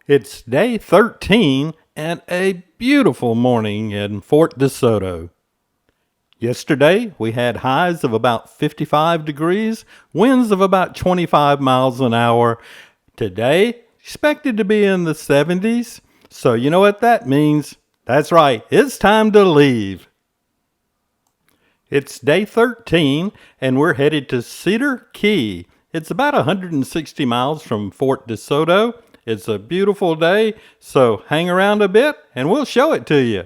It's day 13 and a beautiful morning in Fort DeSoto. Yesterday, we had highs of about 55 degrees, winds of about 25 miles an hour. Today, expected to be in the 70s. So you know what that means? That's right, it's time to leave. It's day 13 and we're headed to Cedar Key. It's about 160 miles from Fort DeSoto. It's a beautiful day, so hang around a bit and we'll show it to you.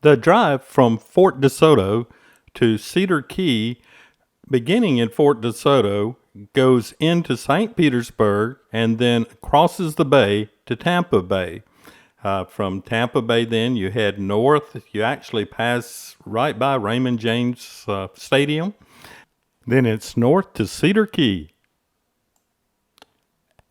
The drive from Fort DeSoto to Cedar Key, beginning in Fort DeSoto, goes into St. Petersburg and then crosses the bay to Tampa Bay. From Tampa Bay, then you head north. You actually pass right by Raymond James Stadium. Then it's north to Cedar Key.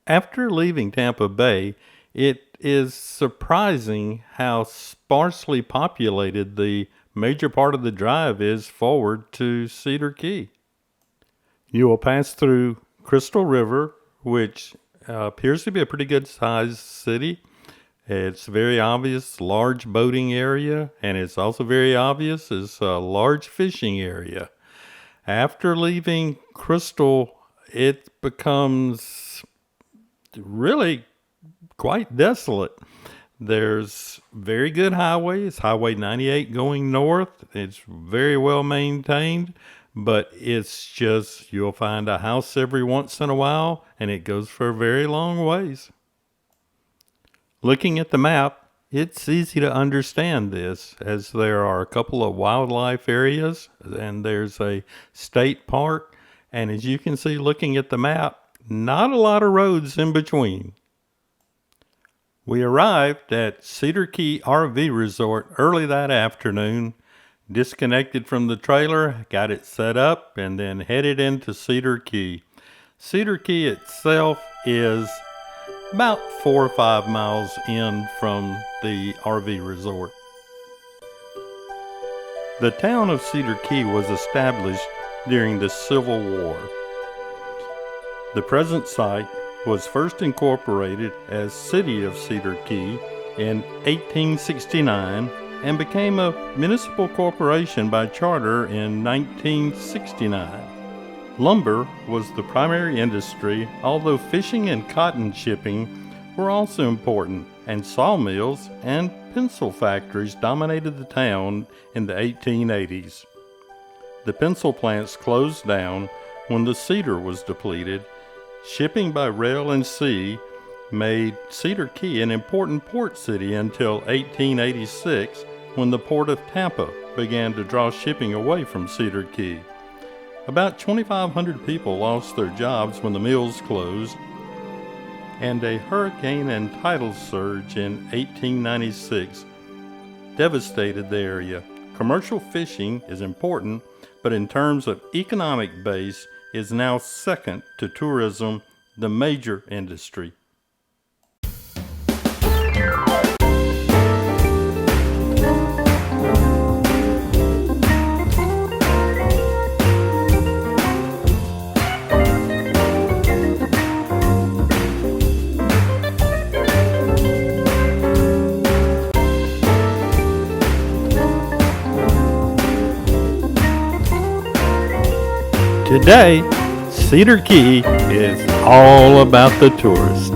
After leaving Tampa Bay, it is surprising how sparsely populated the major part of the drive is forward to Cedar Key. You will pass through Crystal River, which appears to be a pretty good sized city. It's very obvious, large boating area, and it's also very obvious is a large fishing area. After leaving Crystal, it becomes really quite desolate. There's very good highways, Highway 98 going north. It's very well maintained, but it's just you'll find a house every once in a while, and it goes for a very long ways. Looking at the map, it's easy to understand this, as there are a couple of wildlife areas, and there's a state park, and as you can see looking at the map, not a lot of roads in between. We arrived at Cedar Key Rv Resort early that afternoon, disconnected from the trailer, got it set up, and then headed into Cedar Key. Cedar Key itself is about 4 or 5 miles in from the RV resort. The town of Cedar Key was established during the Civil War. The present site was first incorporated as City of Cedar Key in 1869 and became a municipal corporation by charter in 1969. Lumber was the primary industry, although fishing and cotton shipping were also important, and sawmills and pencil factories dominated the town in the 1880s. The pencil plants closed down when the cedar was depleted. Shipping by rail and sea made Cedar Key an important port city until 1886, when the port of Tampa began to draw shipping away from Cedar Key. About 2,500 people lost their jobs when the mills closed, and a hurricane and tidal surge in 1896 devastated the area. Commercial fishing is important, but in terms of economic base, is now second to tourism, the major industry. Today, Cedar Key is all about the tourist.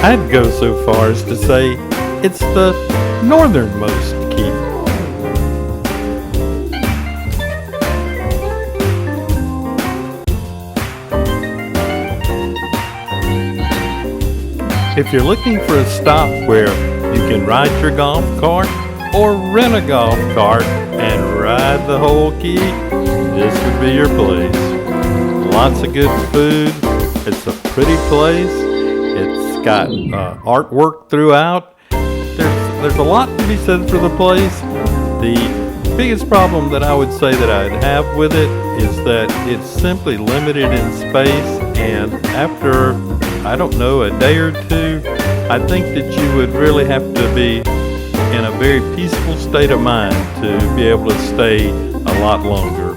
I'd go so far as to say it's the northernmost key. If you're looking for a stop where you can ride your golf cart or rent a golf cart and ride the whole key, this would be your place. Lots of good food. It's a pretty place. It's got artwork throughout. There's a lot to be said for the place. The biggest problem that I would say that I'd have with it is that it's simply limited in space, and after, I don't know, a day or two, I think that you would really have to be in a very peaceful state of mind to be able to stay a lot longer.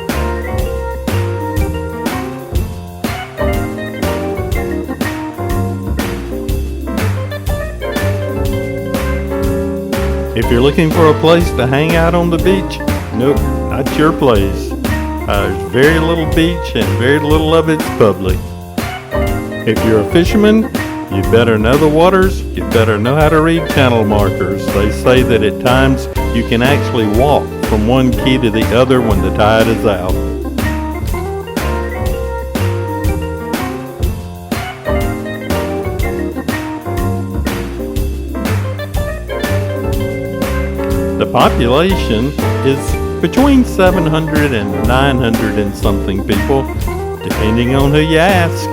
If you're looking for a place to hang out on the beach, nope, not your place. There's very little beach and very little of it's public. If you're a fisherman, you better know the waters, you better know how to read channel markers. They say that at times you can actually walk from one key to the other when the tide is out. The population is between 700 and 900 and something people, depending on who you ask.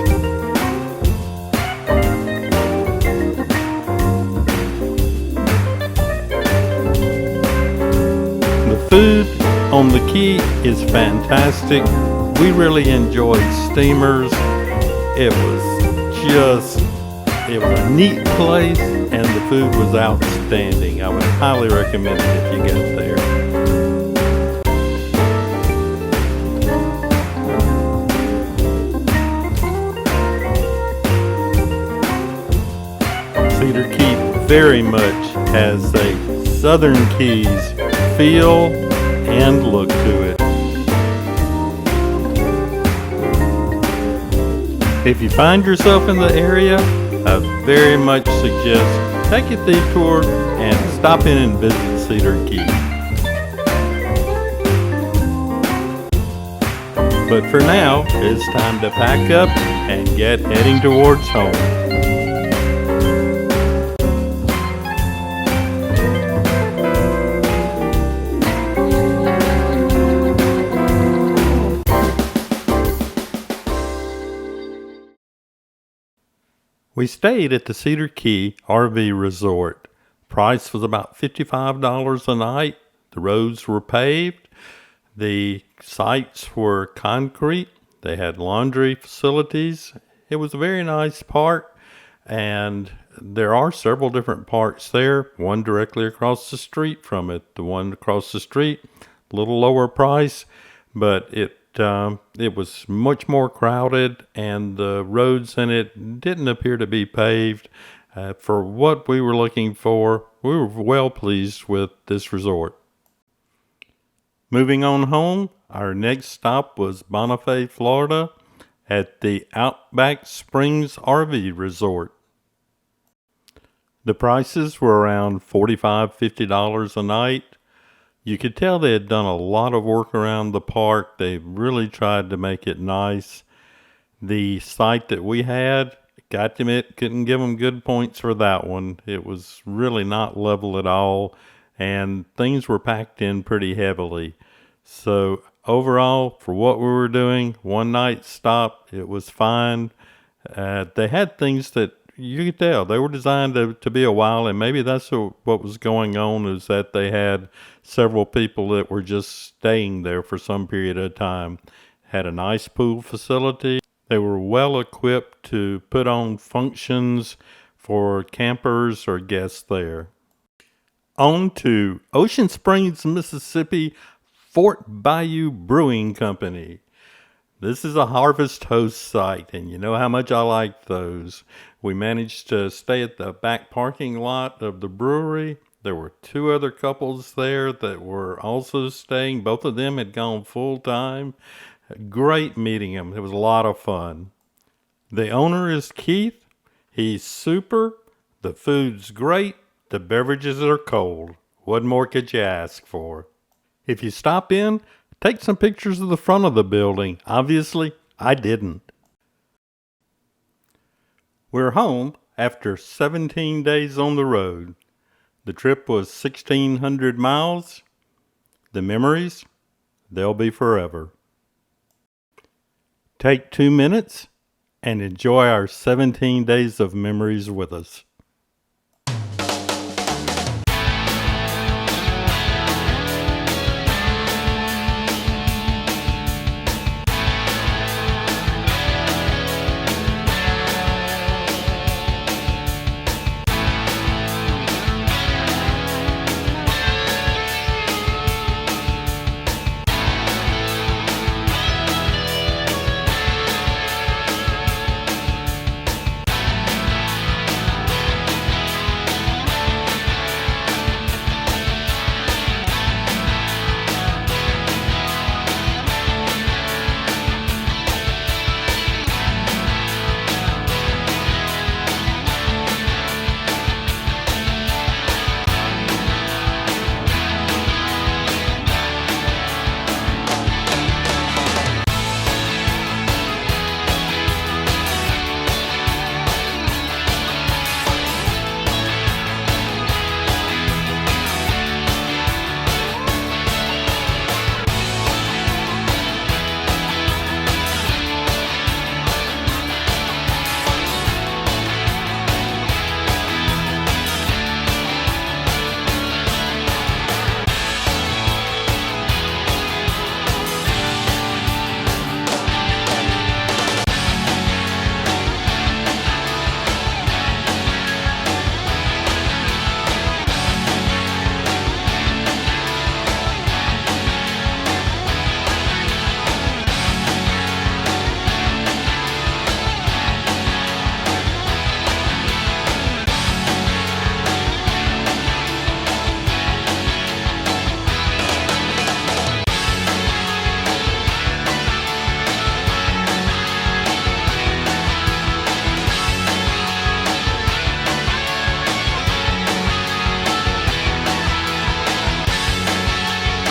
The food on the key is fantastic. We really enjoyed steamers. It was a neat place, and the food was outstanding. I would highly recommend it if you get there. Cedar Key very much has a Southern Keys feel and look to it. If you find yourself in the area, I very much suggest take a detour and stop in and visit Cedar Key. But for now, it's time to pack up and get heading towards home. We stayed at the Cedar Key Rv Resort. Price was about $55 a night. The roads were paved. The sites were concrete. They had laundry facilities. It was a very nice park, and there are several different parks there. One directly across the street from it. The one across the street, a little lower price, but it was much more crowded, and the roads in it didn't appear to be paved. For what we were looking for, we were well pleased with this resort. Moving on home, our next stop was Bonifay, Florida, at the Outback Springs RV Resort. The prices were around $45, $50 a night. You could tell they had done a lot of work around the park. They really tried to make it nice. The site that we had, got to admit, couldn't give them good points for that one. It was really not level at all, and things were packed in pretty heavily. So overall, for what we were doing, one night stop, it was fine. They had things that you could tell they were designed to be a while, and maybe that's what was going on, is that they had several people that were just staying there for some period of time. Had a nice pool facility. They were well equipped to put on functions for campers or guests there. On to Ocean Springs, Mississippi, Fort Bayou Brewing Company. This is a Harvest Host site, and you know how much I like those. We managed to stay at the back parking lot of the brewery. There were two other couples there that were also staying. Both of them had gone full time. Great meeting them. It was a lot of fun. The owner is Keith. He's super. The food's great. The beverages are cold. What more could you ask for? If you stop in, take some pictures of the front of the building. Obviously, I didn't. We're home after 17 days on the road. The trip was 1,600 miles. The memories, they'll be forever. Take 2 minutes and enjoy our 17 days of memories with us.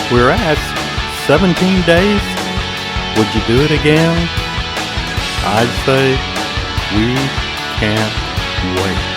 We're asked 17 days. Would you do it again? I'd say we can't wait.